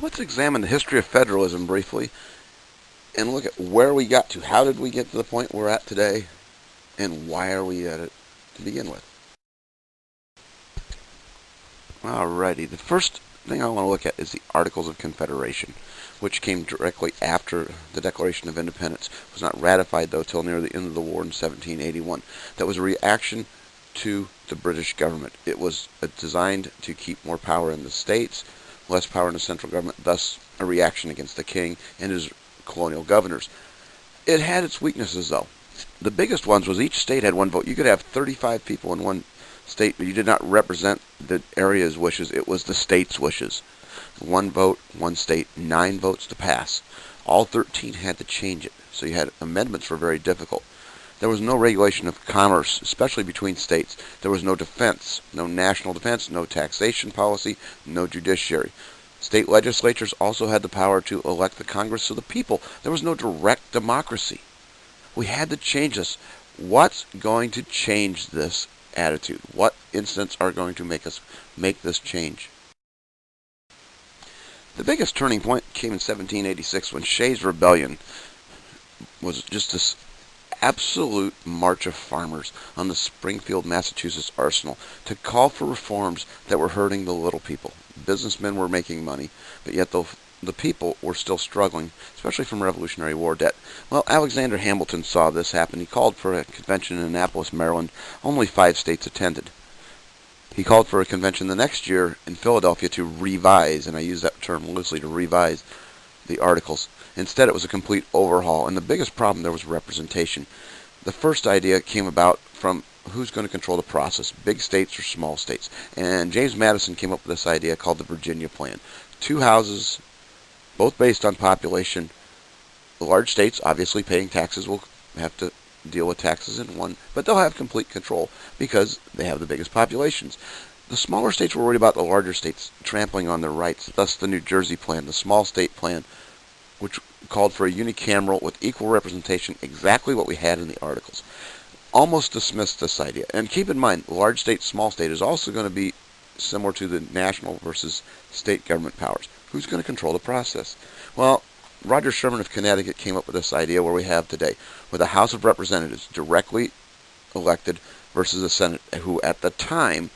Let's examine the history of federalism briefly and look at where we got to. How did we get to the point we're at today, and why are we at it to begin with? Alrighty, the first thing I want to look at is the Articles of Confederation, which came directly after the Declaration of Independence. It was not ratified, though, till near the end of the war in 1781. That was a reaction to the British government. It was designed to keep more power in the states, less power in the central government, thus a reaction against the king and his colonial governors. It had its weaknesses, though. The biggest ones was each state had one vote. You could have 35 people in one state, but you did not represent the area's wishes. It was the state's wishes. One vote, one state, 9 votes to pass. All 13 had to change it, so you had amendments were very difficult. There was no regulation of commerce, especially between states. There was no defense, no national defense, no taxation policy, no judiciary. State legislatures also had the power to elect the Congress of the people. There was no direct democracy. We had to change this. What's going to change this attitude? What incidents are going to make us make this change? The biggest turning point came in 1786 when Shays' Rebellion was just this absolute march of farmers on the Springfield, Massachusetts arsenal to call for reforms that were hurting the little people. Businessmen were making money, but yet the people were still struggling, especially from Revolutionary War debt. Well, Alexander Hamilton saw this happen. He called for a convention in Annapolis, Maryland. Only 5 states attended. He called for a convention the next year in Philadelphia to revise, and I use that term loosely, to revise the Articles. Instead, it was a complete overhaul, and the biggest problem there was representation. The first idea came about from who's going to control the process, big states or small states. And James Madison came up with this idea called the Virginia Plan. 2 houses, both based on population. The large states, obviously paying taxes, will have to deal with taxes in one, but they'll have complete control because they have the biggest populations. The smaller states were worried about the larger states trampling on their rights, thus the New Jersey Plan, the small state plan, which called for a unicameral with equal representation, exactly what we had in the Articles. Almost dismissed this idea. And keep in mind, large state, small state is also going to be similar to the national versus state government powers. Who's going to control the process? Well, Roger Sherman of Connecticut came up with this idea where we have today, with a House of Representatives directly elected versus a Senate who at the time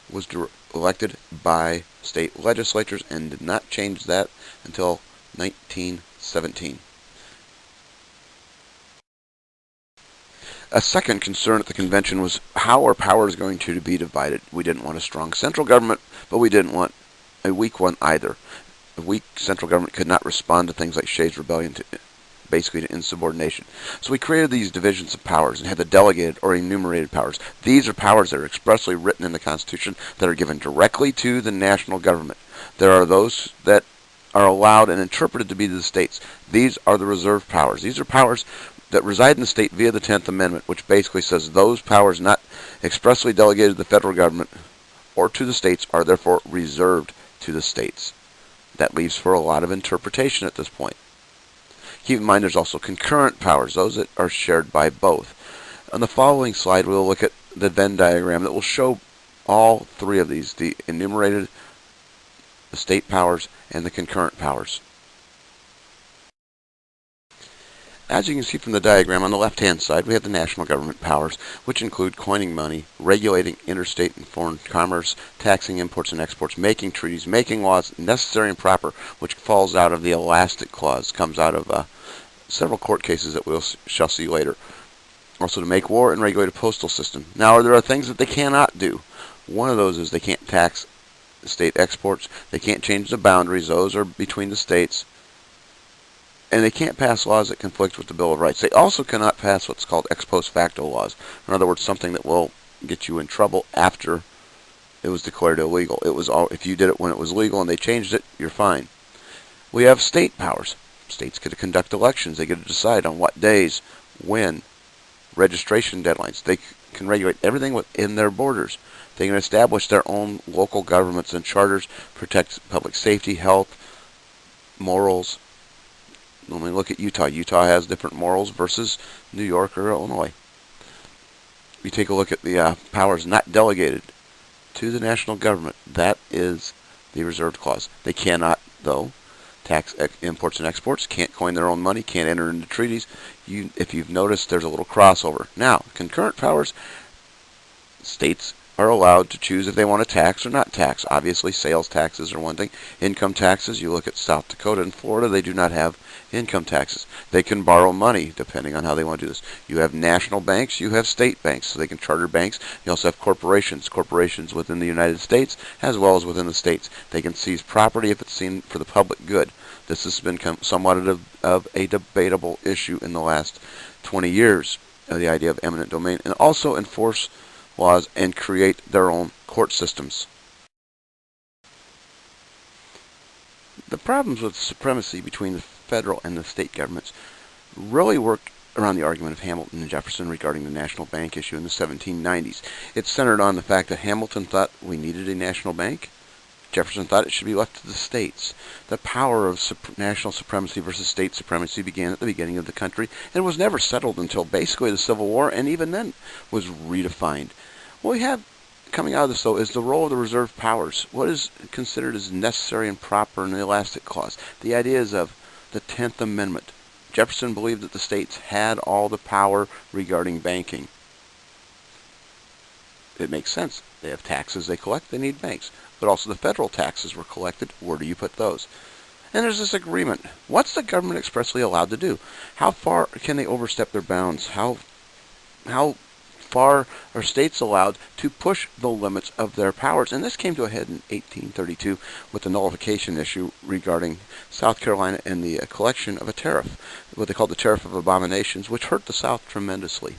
was elected by state legislatures and did not change that until 1917. A second concern at the convention was how our power is going to be divided. We didn't want a strong central government, but we didn't want a weak one either. A weak central government could not respond to things like Shays' Rebellion, basically to insubordination. So we created these divisions of powers and had the delegated or enumerated powers. These are powers that are expressly written in the Constitution that are given directly to the national government. There are those that are allowed and interpreted to be the states. These are the reserved powers. These are powers that reside in the state via the 10th Amendment, which basically says those powers not expressly delegated to the federal government or to the states are therefore reserved to the states. That leaves for a lot of interpretation at this point. Keep in mind there's also concurrent powers, those that are shared by both. On the following slide, we'll look at the Venn diagram that will show all 3 of these, the enumerated, the state powers, and the concurrent powers. As you can see from the diagram, on the left-hand side, we have the national government powers, which include coining money, regulating interstate and foreign commerce, taxing imports and exports, making treaties, making laws necessary and proper, which falls out of the elastic clause, comes out of several court cases that we shall see later. Also to make war and regulate a postal system. Now, there are things that they cannot do. One of those is they can't tax state exports, they can't change the boundaries, those are between the states, and they can't pass laws that conflict with the Bill of Rights. They also cannot pass what's called ex post facto laws. In other words, something that will get you in trouble after it was declared illegal. It was all, if you did it when it was legal and they changed it, you're fine. We have state powers. States get to conduct elections. They get to decide on what days, when, registration deadlines. They can regulate everything within their borders. They can establish their own local governments and charters, protect public safety, health, morals. When we look at Utah, Utah has different morals versus New York or Illinois. We take a look at the powers not delegated to the national government. That is the reserved clause. They cannot, though, tax imports and exports, can't coin their own money, can't enter into treaties. If you've noticed, there's a little crossover. Now, concurrent powers, states are allowed to choose if they want to tax or not tax. Obviously, sales taxes are one thing. Income taxes, you look at South Dakota and Florida, they do not have income taxes. They can borrow money depending on how they want to do this. You have national banks, you have state banks, so they can charter banks. You also have corporations within the United States as well as within the states. They can seize property if it's seen for the public good. This has been somewhat of a debatable issue in the last 20 years, the idea of eminent domain, and also enforce laws and create their own court systems. The problems with supremacy between the federal and the state governments really worked around the argument of Hamilton and Jefferson regarding the national bank issue in the 1790s. It centered on the fact that Hamilton thought we needed a national bank. Jefferson thought it should be left to the states. The power of national supremacy versus state supremacy began at the beginning of the country and was never settled until basically the Civil War, and even then was redefined. What we have coming out of this, though, is the role of the reserved powers. What is considered as necessary and proper in the elastic clause? The ideas of the 10th Amendment. Jefferson believed that the states had all the power regarding banking. It makes sense. They have taxes they collect, they need banks. But also the federal taxes were collected. Where do you put those? And there's this agreement. What's the government expressly allowed to do? How far can they overstep their bounds? How far are states allowed to push the limits of their powers? And this came to a head in 1832 with the nullification issue regarding South Carolina and the collection of a tariff, what they called the Tariff of Abominations, which hurt the South tremendously.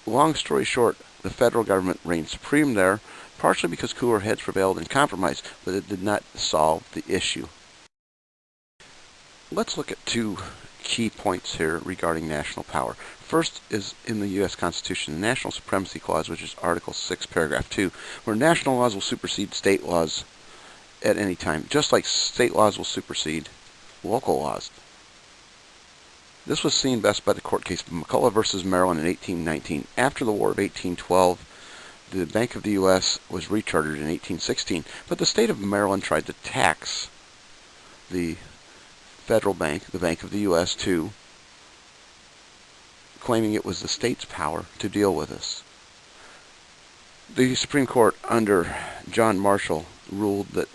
Long story short, the federal government reigned supreme there, partially because cooler heads prevailed in compromise, but it did not solve the issue. Let's look at two key points here regarding national power. First is in the U.S. Constitution, the National Supremacy Clause, which is Article 6, Paragraph 2, where national laws will supersede state laws at any time, just like state laws will supersede local laws. This was seen best by the court case of McCulloch versus Maryland in 1819. After the War of 1812, the Bank of the U.S. was rechartered in 1816, but the state of Maryland tried to tax the federal bank, the Bank of the U.S., too, claiming it was the state's power to deal with this. The Supreme Court, under John Marshall, ruled that,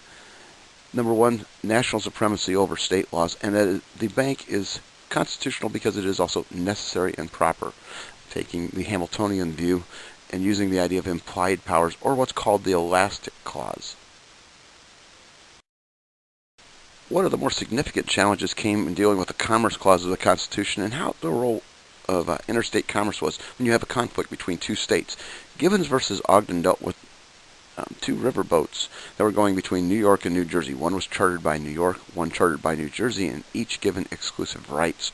number one, national supremacy over state laws, and that the bank is constitutional because it is also necessary and proper, taking the Hamiltonian view and using the idea of implied powers, or what's called the elastic clause. One of the more significant challenges came in dealing with the Commerce Clause of the Constitution and how the role of interstate commerce was when you have a conflict between two states. Gibbons versus Ogden dealt with two river boats that were going between New York and New Jersey. One was chartered by New York, one chartered by New Jersey, and each given exclusive rights.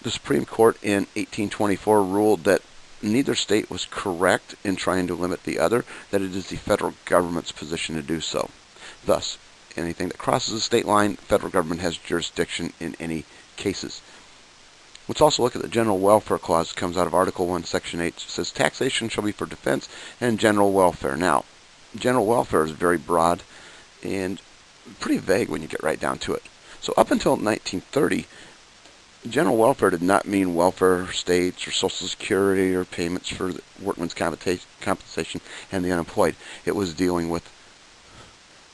The Supreme Court in 1824 ruled that neither state was correct in trying to limit the other, that it is the federal government's position to do so. Thus, anything that crosses the state line, the federal government has jurisdiction in any cases. Let's also look at the General Welfare Clause that comes out of Article 1, Section 8. It says taxation shall be for defense and general welfare. Now, general welfare is very broad and pretty vague when you get right down to it. So up until 1930, general welfare did not mean welfare states or Social Security or payments for workmen's compensation and the unemployed. It was dealing with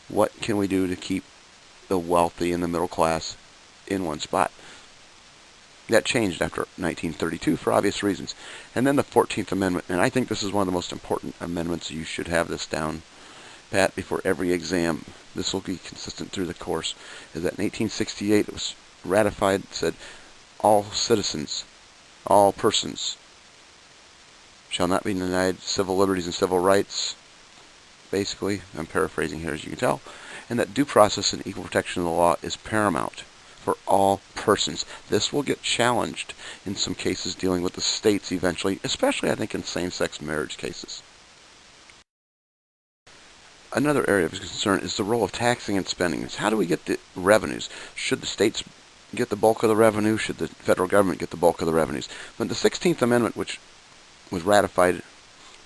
what can we do to keep the wealthy and the middle class in one spot. That changed after 1932 for obvious reasons. And then the 14th Amendment, and I think this is one of the most important amendments. You should have this down pat before every exam. This will be consistent through the course. Is that in 1868 it was ratified, said all citizens, all persons shall not be denied civil liberties and civil rights. Basically, I'm paraphrasing here as you can tell, and that due process and equal protection of the law is paramount for all persons. This will get challenged in some cases dealing with the states eventually, especially I think in same-sex marriage cases. Another area of concern is the role of taxing and spending. How do we get the revenues? Should the states get the bulk of the revenue? Should the federal government get the bulk of the revenues? But the 16th Amendment, which was ratified,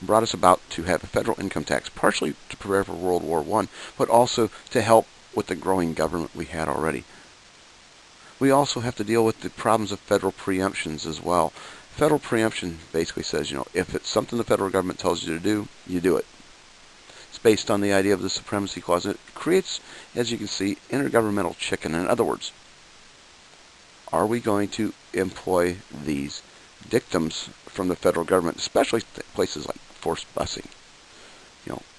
brought us about to have a federal income tax, partially to prepare for World War I, but also to help with the growing government we had already. We also have to deal with the problems of federal preemptions as well. Federal preemption basically says, if it's something the federal government tells you to do, you do it. It's based on the idea of the supremacy clause. It creates, as you can see, intergovernmental chicken. In other words, are we going to employ these dictums from the federal government, especially places like forced busing?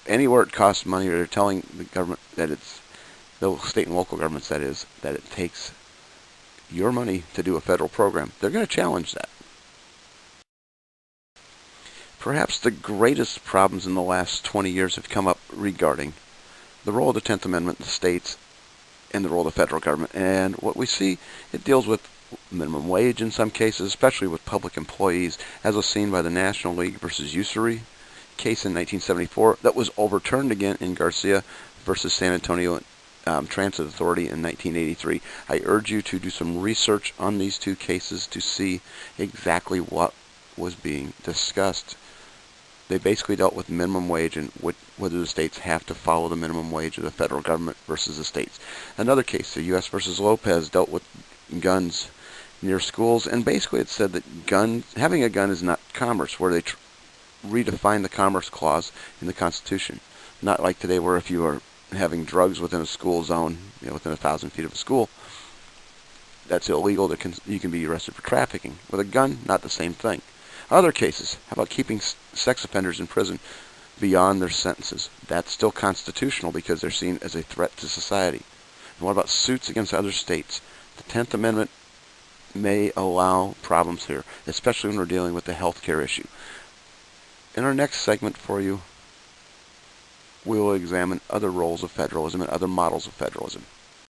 Anywhere it costs money, or they're telling the government that it's, the state and local governments that is, that it takes your money to do a federal program, they're going to challenge that. Perhaps the greatest problems in the last 20 years have come up regarding the role of the 10th Amendment in the states and the role of the federal government. And what we see, it deals with minimum wage in some cases, especially with public employees, as was seen by the National League versus Usury case in 1974 that was overturned again in Garcia versus San Antonio Transit Authority in 1983. I urge you to do some research on these two cases to see exactly what was being discussed. They basically dealt with minimum wage and whether the states have to follow the minimum wage of the federal government versus the states. Another case, the U.S. versus Lopez, dealt with guns near schools, and basically it said that having a gun is not commerce, where they redefine the commerce clause in the Constitution. Not like today, where if you are having drugs within a school zone, within 1,000 feet of a school, that's illegal. You can be arrested for trafficking. With a gun, not the same thing. Other cases, how about keeping sex offenders in prison beyond their sentences? That's still constitutional because they're seen as a threat to society. And what about suits against other states? The 10th Amendment may allow problems here, especially when we're dealing with the health care issue. In our next segment for you, we will examine other roles of federalism and other models of federalism.